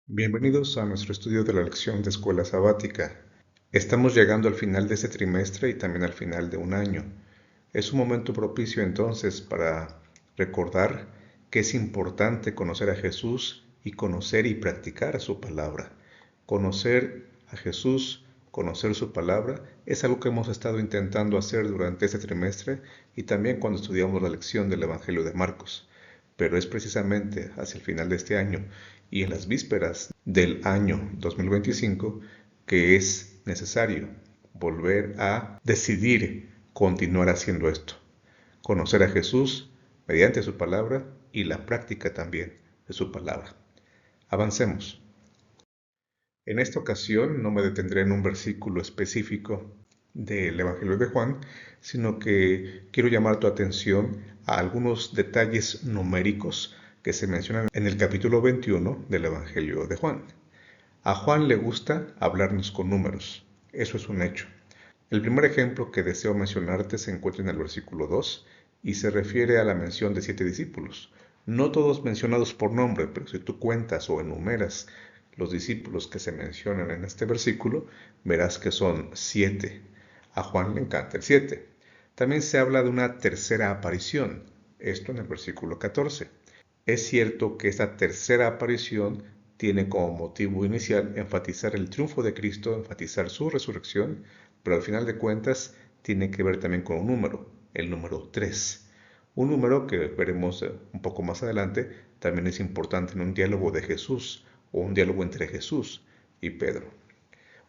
Bienvenidos a nuestro estudio de la lección de escuela sabática. Estamos llegando al final de este trimestre y también al final de un año. Es un momento propicio entonces para recordar que es importante conocer a Jesús y conocer y practicar su palabra. Conocer a Jesús, conocer su palabra, es algo que hemos estado intentando hacer durante este trimestre y también cuando estudiamos la lección del Evangelio de Marcos. Pero es precisamente hacia el final de este año y en las vísperas del año 2025 que es necesario volver a decidir continuar haciendo esto. Conocer a Jesús mediante su palabra y la práctica también de su palabra. Avancemos. En esta ocasión no me detendré en un versículo específico del Evangelio de Juan, sino que quiero llamar tu atención a algunos detalles numéricos que se mencionan en el capítulo 21 del Evangelio de Juan. A Juan le gusta hablarnos con números, eso es un hecho. El primer ejemplo que deseo mencionarte se encuentra en el versículo 2 y se refiere a la mención de 7 discípulos. No todos mencionados por nombre, pero si tú cuentas o enumeras los discípulos que se mencionan en este versículo, verás que son 7. A Juan le encanta el 7. También se habla de una tercera aparición, esto en el versículo 14. Es cierto que esta tercera aparición tiene como motivo inicial enfatizar el triunfo de Cristo, enfatizar su resurrección, pero al final de cuentas tiene que ver también con un número, el número 3. Un número que veremos un poco más adelante también es importante en un diálogo de Jesús o un diálogo entre Jesús y Pedro.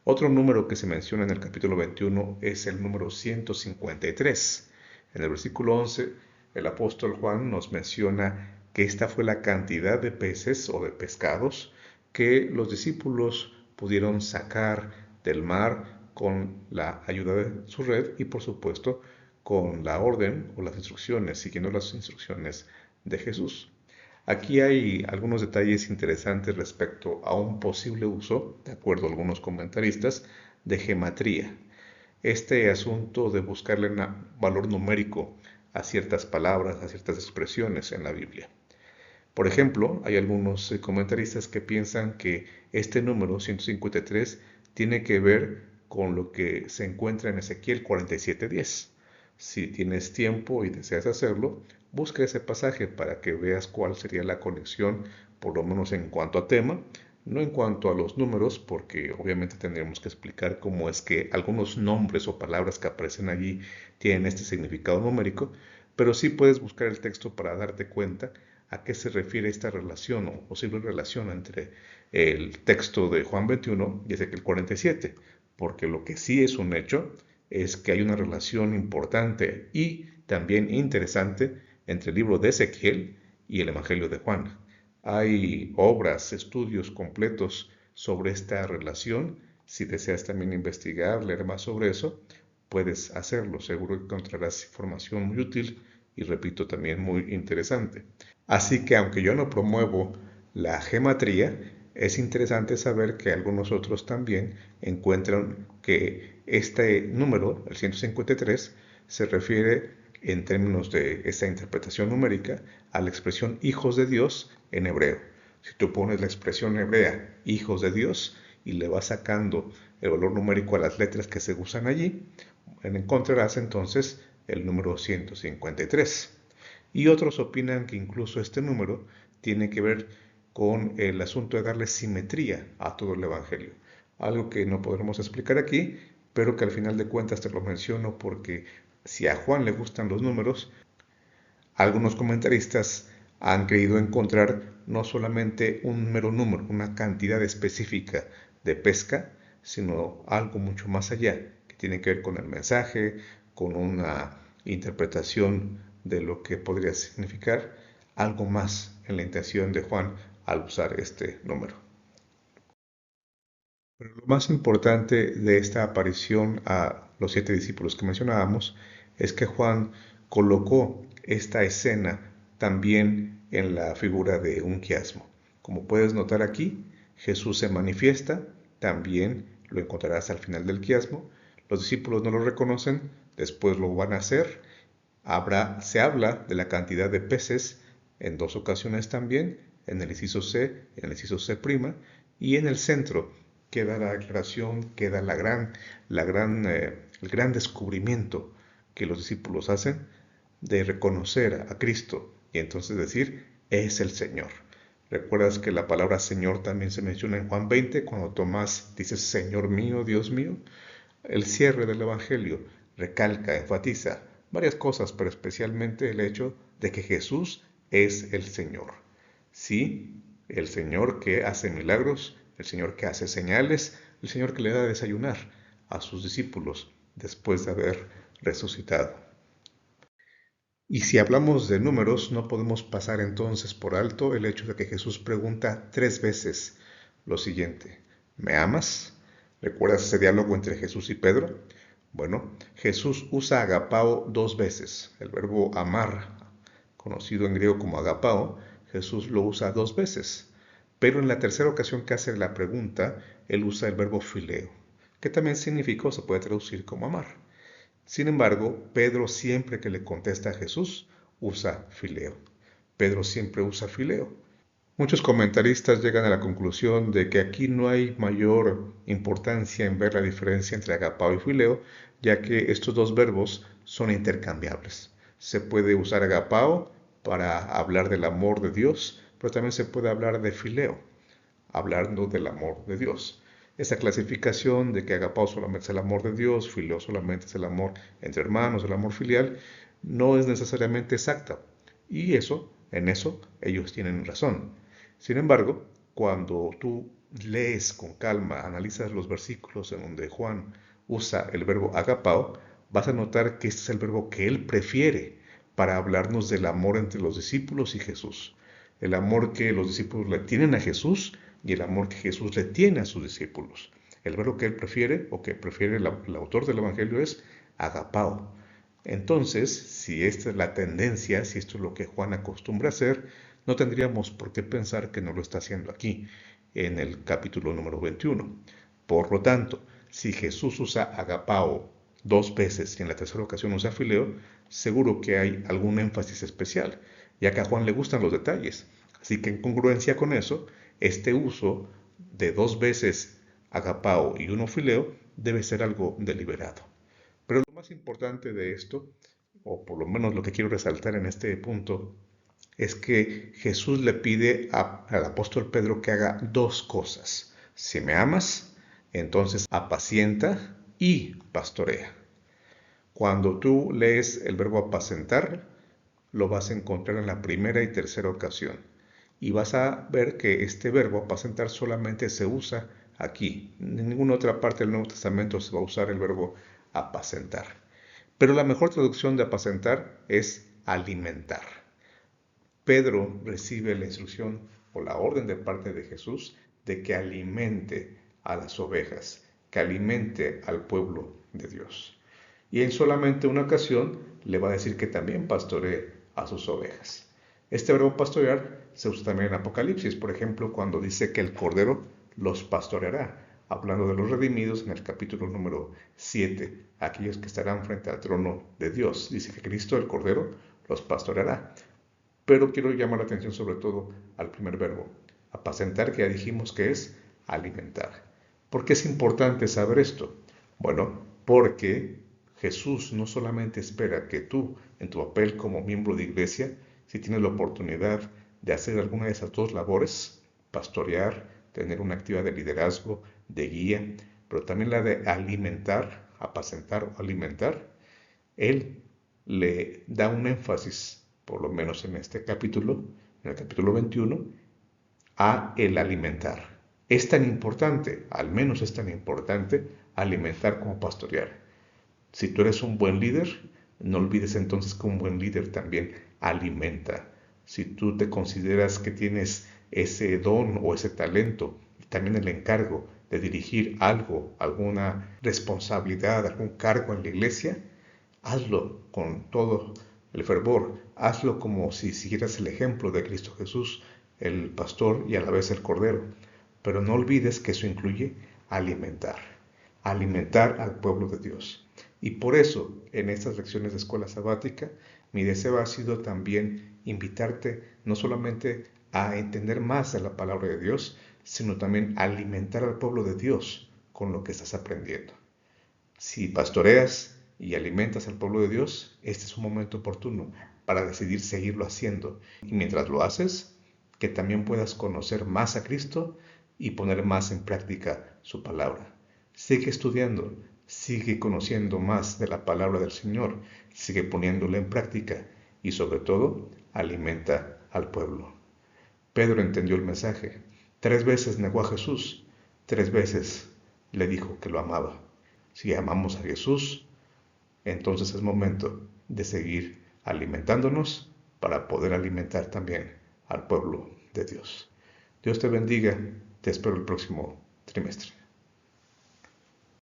Otro número que se menciona en el capítulo 21 es el número 153. En el versículo 11, el apóstol Juan nos menciona que esta fue la cantidad de peces o de pescados que los discípulos pudieron sacar del mar con la ayuda de su red y por supuesto con la orden o las instrucciones, siguiendo las instrucciones de Jesús. Aquí hay algunos detalles interesantes respecto a un posible uso, de acuerdo a algunos comentaristas, de gematría. Este asunto de buscarle un valor numérico a ciertas palabras, a ciertas expresiones en la Biblia. Por ejemplo, hay algunos comentaristas que piensan que este número 153 tiene que ver con lo que se encuentra en Ezequiel 47:10. Si tienes tiempo y deseas hacerlo, busca ese pasaje para que veas cuál sería la conexión, por lo menos en cuanto a tema, no en cuanto a los números, porque obviamente tendríamos que explicar cómo es que algunos nombres o palabras que aparecen allí tienen este significado numérico, pero sí puedes buscar el texto para darte cuenta a qué se refiere esta relación o posible relación entre el texto de Juan 21 y Ezequiel 47, porque lo que sí es un hecho es que hay una relación importante y también interesante entre el libro de Ezequiel y el Evangelio de Juan. Hay obras, estudios completos sobre esta relación. Si deseas también investigar, leer más sobre eso, puedes hacerlo. Seguro que encontrarás información muy útil y, repito, también muy interesante. Así que aunque yo no promuevo la gematría, es interesante saber que algunos otros también encuentran que este número, el 153, se refiere en términos de esta interpretación numérica a la expresión hijos de Dios en hebreo. Si tú pones la expresión hebrea hijos de Dios y le vas sacando el valor numérico a las letras que se usan allí, encontrarás entonces el número 153. Y otros opinan que incluso este número tiene que ver con el asunto de darle simetría a todo el Evangelio. Algo que no podremos explicar aquí, pero que al final de cuentas te lo menciono porque si a Juan le gustan los números, algunos comentaristas han querido encontrar no solamente un mero número, una cantidad específica de pesca, sino algo mucho más allá, que tiene que ver con el mensaje, con una interpretación de lo que podría significar algo más en la intención de Juan al usar este número. Pero lo más importante de esta aparición a los 7 discípulos que mencionábamos es que Juan colocó esta escena también en la figura de un quiasmo. Como puedes notar aquí, Jesús se manifiesta, también lo encontrarás al final del quiasmo. Los discípulos no lo reconocen, después lo van a hacer. Se habla de la cantidad de peces en dos ocasiones también, en el inciso C y en el inciso C', Y en el centro queda la declaración, queda el gran descubrimiento que los discípulos hacen de reconocer a Cristo y entonces decir, es el Señor. ¿Recuerdas que la palabra Señor también se menciona en Juan 20 cuando Tomás dice, Señor mío, Dios mío? El cierre del Evangelio recalca, enfatiza varias cosas, pero especialmente el hecho de que Jesús es el Señor. Sí, el Señor que hace milagros, el Señor que hace señales, el Señor que le da a desayunar a sus discípulos después de haber resucitado. Y si hablamos de números, no podemos pasar entonces por alto el hecho de que Jesús pregunta 3 veces lo siguiente: ¿me amas? ¿Recuerdas ese diálogo entre Jesús y Pedro? Bueno, Jesús usa agapao 2 veces. El verbo amar, conocido en griego como agapao, Jesús lo usa 2 veces. Pero en la tercera ocasión que hace la pregunta, él usa el verbo fileo, que también significa o se puede traducir como amar. Sin embargo, Pedro siempre que le contesta a Jesús usa fileo. Pedro siempre usa fileo. Muchos comentaristas llegan a la conclusión de que aquí no hay mayor importancia en ver la diferencia entre agapao y fileo, ya que estos dos verbos son intercambiables. Se puede usar agapao para hablar del amor de Dios, pero también se puede hablar de fileo, hablando del amor de Dios. Esa clasificación de que agapao solamente es el amor de Dios, fileo solamente es el amor entre hermanos, el amor filial, no es necesariamente exacta. Y en eso, ellos tienen razón. Sin embargo, cuando tú lees con calma, analizas los versículos en donde Juan usa el verbo agapao, vas a notar que este es el verbo que él prefiere para hablarnos del amor entre los discípulos y Jesús. El amor que los discípulos le tienen a Jesús y el amor que Jesús le tiene a sus discípulos. El verbo que él prefiere, o que prefiere el autor del Evangelio, es agapao. Entonces, si esta es la tendencia, si esto es lo que Juan acostumbra a hacer, no tendríamos por qué pensar que no lo está haciendo aquí, en el capítulo número 21. Por lo tanto, si Jesús usa agapao 2 veces y en la tercera ocasión usa fileo, seguro que hay algún énfasis especial, ya que a Juan le gustan los detalles. Así que en congruencia con eso, este uso de 2 veces agapao y 1 fileo debe ser algo deliberado. Pero lo más importante de esto, o por lo menos lo que quiero resaltar en este punto, es que Jesús le pide al apóstol Pedro que haga 2 cosas. Si me amas, entonces apacienta y pastorea. Cuando tú lees el verbo apacentar, lo vas a encontrar en la primera y tercera ocasión. Y vas a ver que este verbo apacentar solamente se usa aquí. En ninguna otra parte del Nuevo Testamento se va a usar el verbo apacentar. Pero la mejor traducción de apacentar es alimentar. Pedro recibe la instrucción o la orden de parte de Jesús de que alimente a las ovejas, que alimente al pueblo de Dios. Y en solamente una ocasión le va a decir que también pastoree a sus ovejas. Este verbo pastorear se usa también en Apocalipsis, por ejemplo, cuando dice que el Cordero los pastoreará, hablando de los redimidos en el capítulo número 7, aquellos que estarán frente al trono de Dios. Dice que Cristo, el Cordero, los pastoreará. Pero quiero llamar la atención sobre todo al primer verbo, apacentar, que ya dijimos que es alimentar. ¿Por qué es importante saber esto? Bueno, porque Jesús no solamente espera que tú, en tu papel como miembro de iglesia, si tienes la oportunidad de hacer alguna de esas 2 labores, pastorear, tener una actividad de liderazgo, de guía, pero también la de alimentar, apacentar o alimentar, Él le da un énfasis, por lo menos en este capítulo, en el capítulo 21, a el alimentar. Es tan importante, al menos es tan importante, alimentar como pastorear. Si tú eres un buen líder, no olvides entonces que un buen líder también alimenta. Si tú te consideras que tienes ese don o ese talento, y también el encargo de dirigir algo, alguna responsabilidad, algún cargo en la iglesia, hazlo con todo el fervor, hazlo como si siguieras el ejemplo de Cristo Jesús, el pastor y a la vez el cordero. Pero no olvides que eso incluye alimentar al pueblo de Dios. Y por eso, en estas lecciones de escuela sabática, mi deseo ha sido también invitarte no solamente a entender más de la palabra de Dios, sino también a alimentar al pueblo de Dios con lo que estás aprendiendo. Si pastoreas y alimentas al pueblo de Dios, este es un momento oportuno para decidir seguirlo haciendo. Y mientras lo haces, que también puedas conocer más a Cristo y poner más en práctica su palabra. Sigue estudiando, sigue conociendo más de la palabra del Señor, sigue poniéndola en práctica y sobre todo alimenta al pueblo. Pedro entendió el mensaje. 3 veces negó a Jesús, 3 veces le dijo que lo amaba. Si amamos a Jesús, entonces es momento de seguir alimentándonos para poder alimentar también al pueblo de Dios. Dios te bendiga, te espero el próximo trimestre.